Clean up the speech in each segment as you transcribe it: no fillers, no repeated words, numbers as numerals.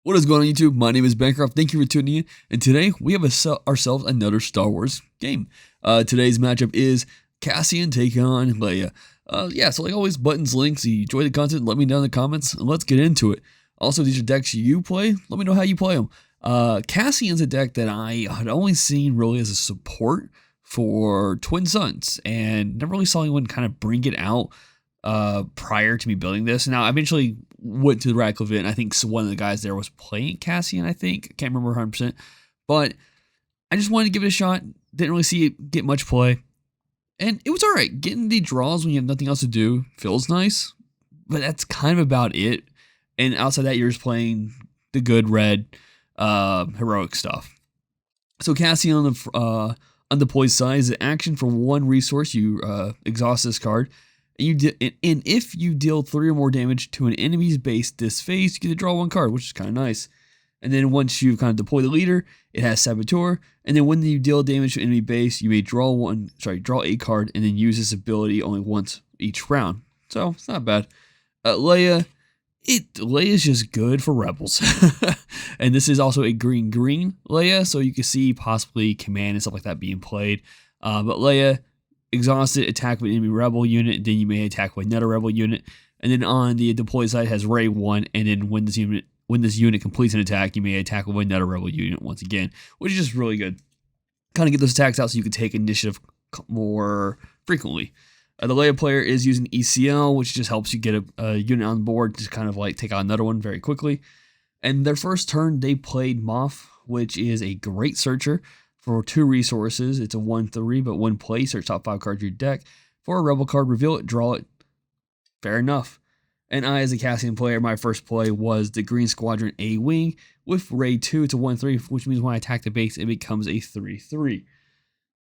What is going on YouTube? My name is Bancroft. Thank you for tuning in. And today we have ourselves another Star Wars game. Today's matchup is Cassian taking on Leia. So like always, buttons, links. If you enjoy the content, let me know in the comments and let's get into it. Also, these are decks you play. Let me know how you play them. Cassian's a deck that I had only seen really as a support for Twin Suns and never really saw anyone kind of bring it out prior to me building this. Now, I eventually went to the Radical event. I think one of the guys there was playing Cassian, I think. I can't remember 100%. But I just wanted to give it a shot. Didn't really see it get much play. And it was alright. Getting the draws when you have nothing else to do feels nice. But that's kind of about it. And outside that, you're just playing the good red heroic stuff. So Cassian on the deployed side is an action for one resource. You exhaust this card. And if you deal 3 or more damage to an enemy's base this phase, you get to draw one card, which is kind of nice. And then once you've kind of deployed the leader, it has Saboteur. And then when you deal damage to an enemy base, you may draw a card and then use this ability only once each round. So it's not bad. Leia is just good for rebels. And this is also a green Leia, so you can see possibly command and stuff like that being played. But Leia, exhausted, attack with an enemy rebel unit, then you may attack with another rebel unit. And then on the deployed side has Ray 1, and then when this unit completes an attack, you may attack with another rebel unit once again, which is just really good. Kind of get those attacks out so you can take initiative more frequently. The Leia player is using ECL, which just helps you get a unit on board to kind of like take out another one very quickly. And their first turn, they played Moff, which is a great searcher. For 2 resources, it's a 1/3, but 1 play, search top 5 cards of your deck. For a rebel card, reveal it, draw it. Fair enough. And I, as a Cassian player, my first play was the Green Squadron A Wing. With Ray 2, it's a 1/3, which means when I attack the base, it becomes a 3/3.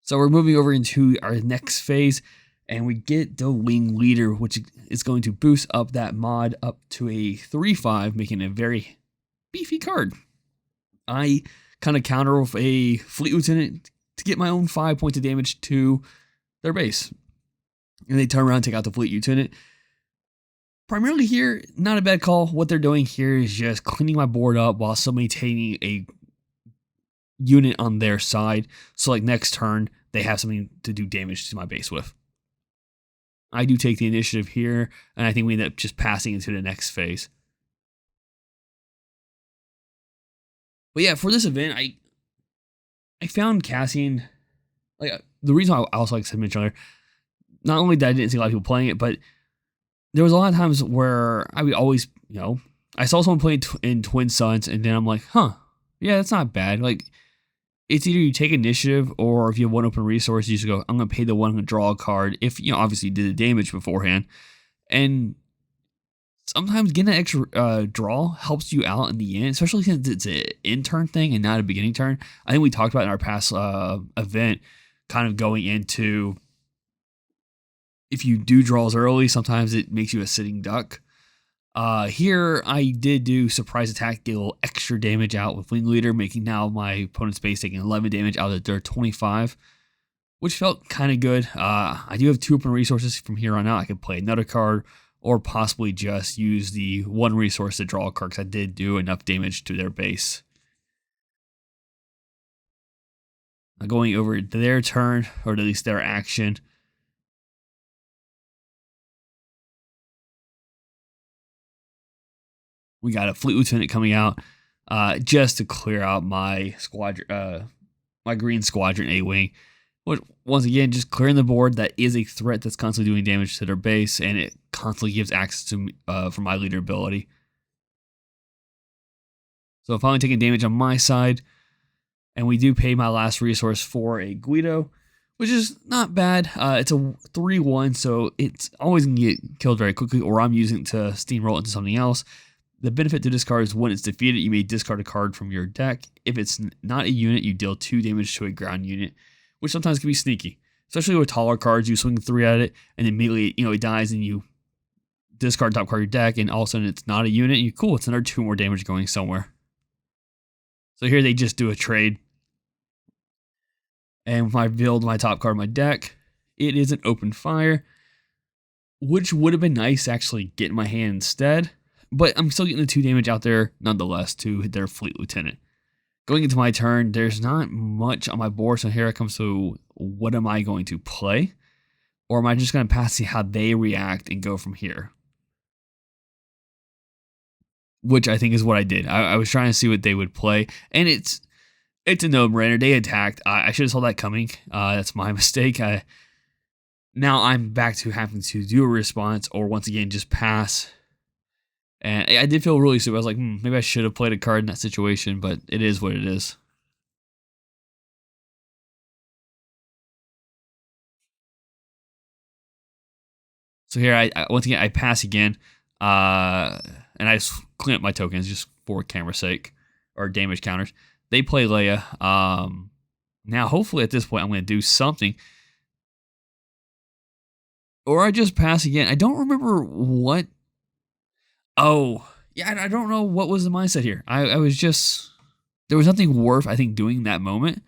So we're moving over into our next phase, and we get the Wing Leader, which is going to boost up that mod up to a 3/5, making it a very beefy card. I kind of counter with a Fleet Lieutenant to get my own 5 points of damage to their base. And they turn around and take out the Fleet Lieutenant. Primarily here, not a bad call. What they're doing here is just cleaning my board up while still maintaining a unit on their side. So like next turn, they have something to do damage to my base with. I do take the initiative here, and I think we end up just passing into the next phase. But yeah, for this event, I found Cassian, like the reason I also like to mention earlier, not only that I didn't see a lot of people playing it, but there was a lot of times where I would always, I saw someone playing in Twin Suns, and then I'm like, yeah, that's not bad. Like, it's either you take initiative, or if you have 1 open resource, you just go, I'm going to pay the 1 to draw a card, if, obviously you did the damage beforehand. And sometimes getting an extra draw helps you out in the end, especially since it's an in-turn thing and not a beginning turn. I think we talked about in our past event, kind of going into, if you do draws early, sometimes it makes you a sitting duck. Here, I did do surprise attack, get a little extra damage out with Wing Leader, making now my opponent's base taking 11 damage out of their 25, which felt kind of good. I do have 2 open resources from here on out. I could play another card, or possibly just use the 1 resource to draw a card, because I did do enough damage to their base. Going over to their turn, or at least their action. We got a Fleet Lieutenant coming out just to clear out my squadron, my Green Squadron A-Wing. Once again, just clearing the board. That is a threat that's constantly doing damage to their base, and it constantly gives access to me for my leader ability. So if I'm only taking damage on my side, and we do pay my last resource for a Guido, which is not bad. It's a 3/1, so it's always going to get killed very quickly, or I'm using it to steamroll into something else. The benefit to this card is when it's defeated, you may discard a card from your deck. If it's not a unit, you deal 2 damage to a ground unit, which sometimes can be sneaky. Especially with taller cards, you swing 3 at it, and then immediately, it dies, and you discard top card of your deck, and all of a sudden it's not a unit, and cool, it's another 2 more damage going somewhere. So here they just do a trade. And if I build my top card of my deck, it is an open fire, which would have been nice to actually get in my hand instead. But I'm still getting the 2 damage out there nonetheless to hit their Fleet Lieutenant. Going into my turn, there's not much on my board, so here it comes to what am I going to play? Or am I just going to pass, see how they react, and go from here? Which I think is what I did. I was trying to see what they would play, and it's a no-brainer. They attacked. I should have saw that coming. That's my mistake. Now I'm back to having to do a response, or once again just pass. And I did feel really stupid. I was like, maybe I should have played a card in that situation, but it is what it is. So here, once again, I pass again, and I just clean up my tokens just for camera sake, or damage counters. They play Leia. Now, hopefully at this point, I'm going to do something. Or I just pass again. I don't remember what. Oh, yeah, I don't know what was the mindset here. I was just. There was nothing worth, I think, doing that moment.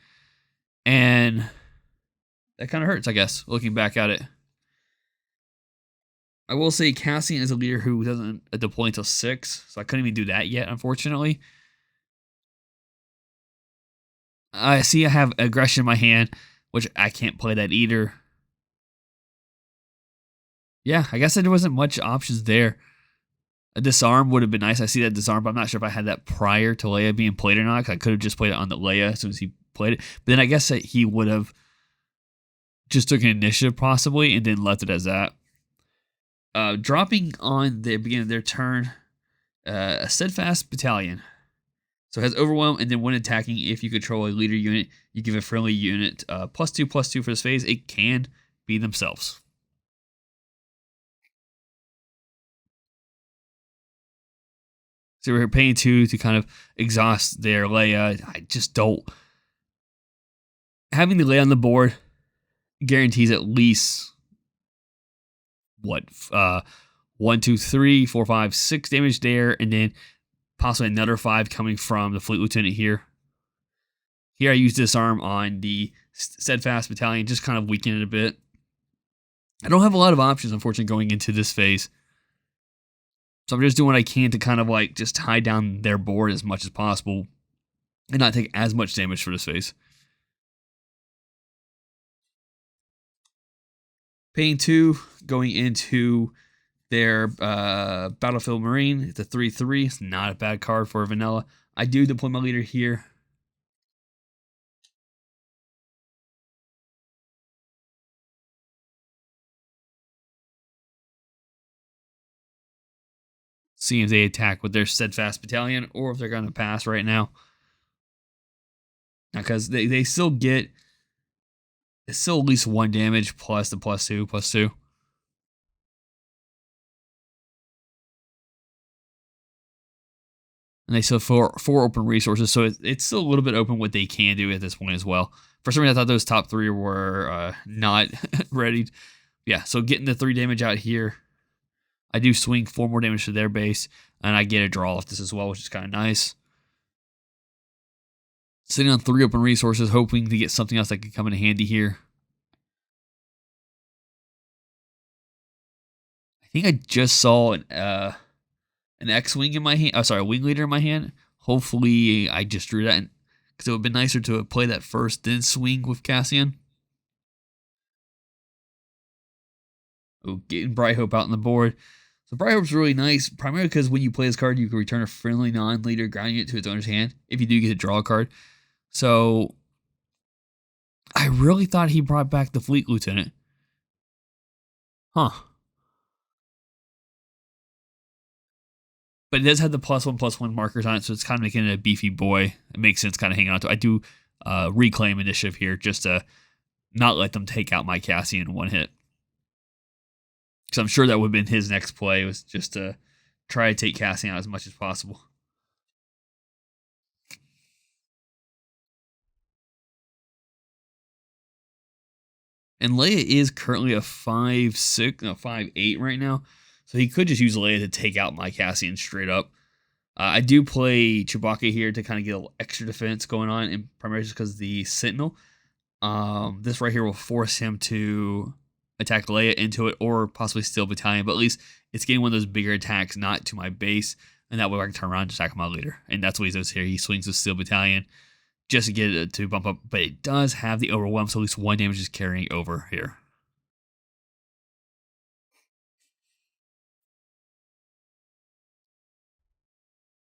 And that kind of hurts, I guess, looking back at it. I will say Cassian is a leader who doesn't deploy until 6, so I couldn't even do that yet, unfortunately. I see I have aggression in my hand, which I can't play that either. Yeah, I guess there wasn't much options there. A disarm would have been nice. I see that disarm, but I'm not sure if I had that prior to Leia being played or not, because I could have just played it on the Leia as soon as he played it. But then I guess that he would have just took an initiative possibly and then left it as that. Dropping on the beginning of their turn, a steadfast battalion. So it has overwhelm, and then when attacking, if you control a leader unit, you give a friendly unit +2/+2 for this phase. It can be themselves. So we're paying 2 to kind of exhaust their Leia. I just don't. Having the Leia on the board guarantees at least what 1, 2, 3, 4, 5, 6 damage there, and then possibly another 5 coming from the Fleet Lieutenant here. Here I use disarm on the steadfast battalion, just kind of weaken it a bit. I don't have a lot of options, unfortunately, going into this phase. So I'm just doing what I can to kind of like just tie down their board as much as possible and not take as much damage for this phase. Paying 2, going into their Battlefield Marine. It's a 3/3. It's not a bad card for vanilla. I do deploy my leader here. See if they attack with their steadfast battalion or if they're going to pass right now. Because they still get, it's still at least 1 damage plus the +2/+2. And they still have 4 open resources, so it's still a little bit open what they can do at this point as well. For some reason, I thought those top 3 were not ready. Yeah, so getting the 3 damage out here. I do swing 4 more damage to their base, and I get a draw off this as well, which is kind of nice. Sitting on 3 open resources, hoping to get something else that could come in handy here. I think I just saw an X-Wing in my hand. Oh, sorry, a Wing Leader in my hand. Hopefully, I just drew that, because it would have been nicer to play that first, then swing with Cassian. Oh, getting Bright Hope out on the board. So Bright Hope's really nice, primarily because when you play this card, you can return a friendly non-leader ground unit to its owner's hand if you do get to draw a card. So I really thought he brought back the Fleet Lieutenant. Huh. But it does have the +1/+1 markers on it, so it's kind of making it a beefy boy. It makes sense kind of hanging on to it. I do reclaim initiative here just to not let them take out my Cassian in 1 hit. Because I'm sure that would have been his next play, was just to try to take Cassian out as much as possible. And Leia is currently a 5/6, no, 5/8 right now. So he could just use Leia to take out my Cassian straight up. I do play Chewbacca here to kind of get a little extra defense going on, and primarily just because the Sentinel. This right here will force him to attack Leia into it or possibly Steel Battalion, but at least it's getting one of those bigger attacks, not to my base, and that way I can turn around and attack my leader. And that's what he does here. He swings with Steel Battalion just to get it to bump up, but it does have the overwhelm, so at least 1 damage is carrying over here.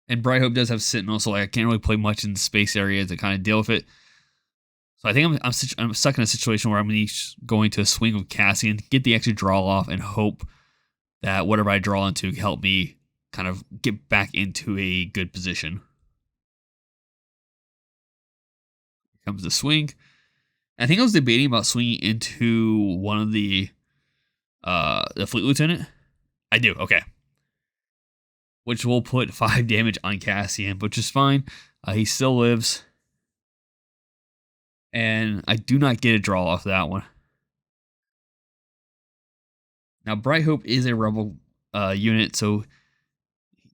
And Bright Hope does have Sentinel, so like I can't really play much in the space area to kind of deal with it. So I think I'm stuck in a situation where I'm going to swing with Cassian, get the extra draw off, and hope that whatever I draw into can help me kind of get back into a good position. Here comes the swing. I think I was debating about swinging into one of the Fleet Lieutenant. I do, okay. Which will put 5 damage on Cassian, which is fine. He still lives. And I do not get a draw off that one. Now, Bright Hope is a Rebel unit, so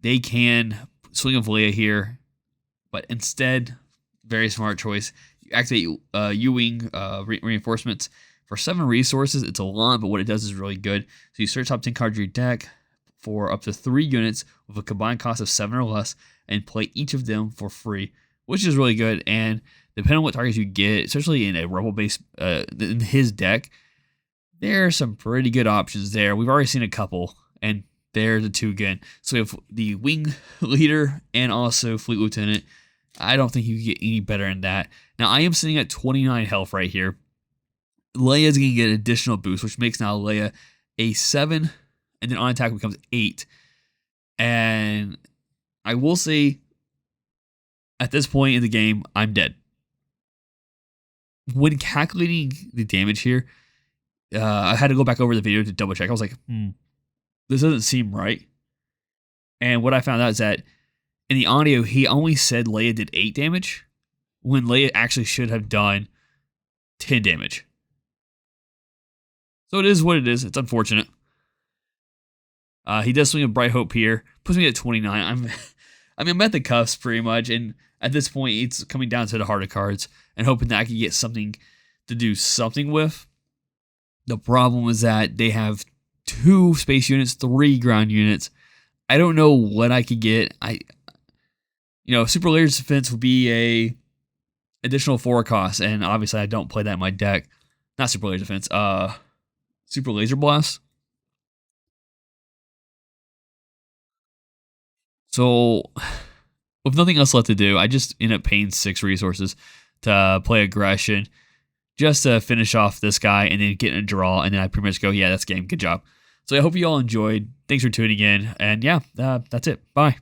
they can swing with Leia here. But instead, very smart choice. You activate U-Wing reinforcements. For 7 resources, it's a lot, but what it does is really good. So you search top 10 cards of your deck for up to 3 units with a combined cost of 7 or less, and play each of them for free, which is really good. And depending on what targets you get, especially in a Rebel base, in his deck, there are some pretty good options there. We've already seen a couple, and they're the 2 again. So we have the Wing Leader and also Fleet Lieutenant. I don't think you can get any better than that. Now, I am sitting at 29 health right here. Leia is going to get an additional boost, which makes now Leia a 7, and then on attack becomes 8. And I will say, at this point in the game, I'm dead. When calculating the damage here, I had to go back over the video to double check. I was like, this doesn't seem right. And what I found out is that in the audio, he only said Leia did 8 damage, when Leia actually should have done 10 damage. So it is what it is. It's unfortunate. He does swing a Bright Hope here. Puts me at 29. I'm at the cuffs pretty much. And at this point, it's coming down to the harder cards and hoping that I can get something to do something with. The problem is that they have 2 space units, 3 ground units. I don't know what I could get. Super Layer's Defense would be a additional 4 cost, and obviously I don't play that in my deck. Not Super Layer's Defense. Super Laser Blast. So, with nothing else left to do, I just end up paying 6 resources to play Aggression, just to finish off this guy and then get in a draw, and then I pretty much go, yeah, that's game. Good job. So I hope you all enjoyed. Thanks for tuning in, and yeah, that's it. Bye.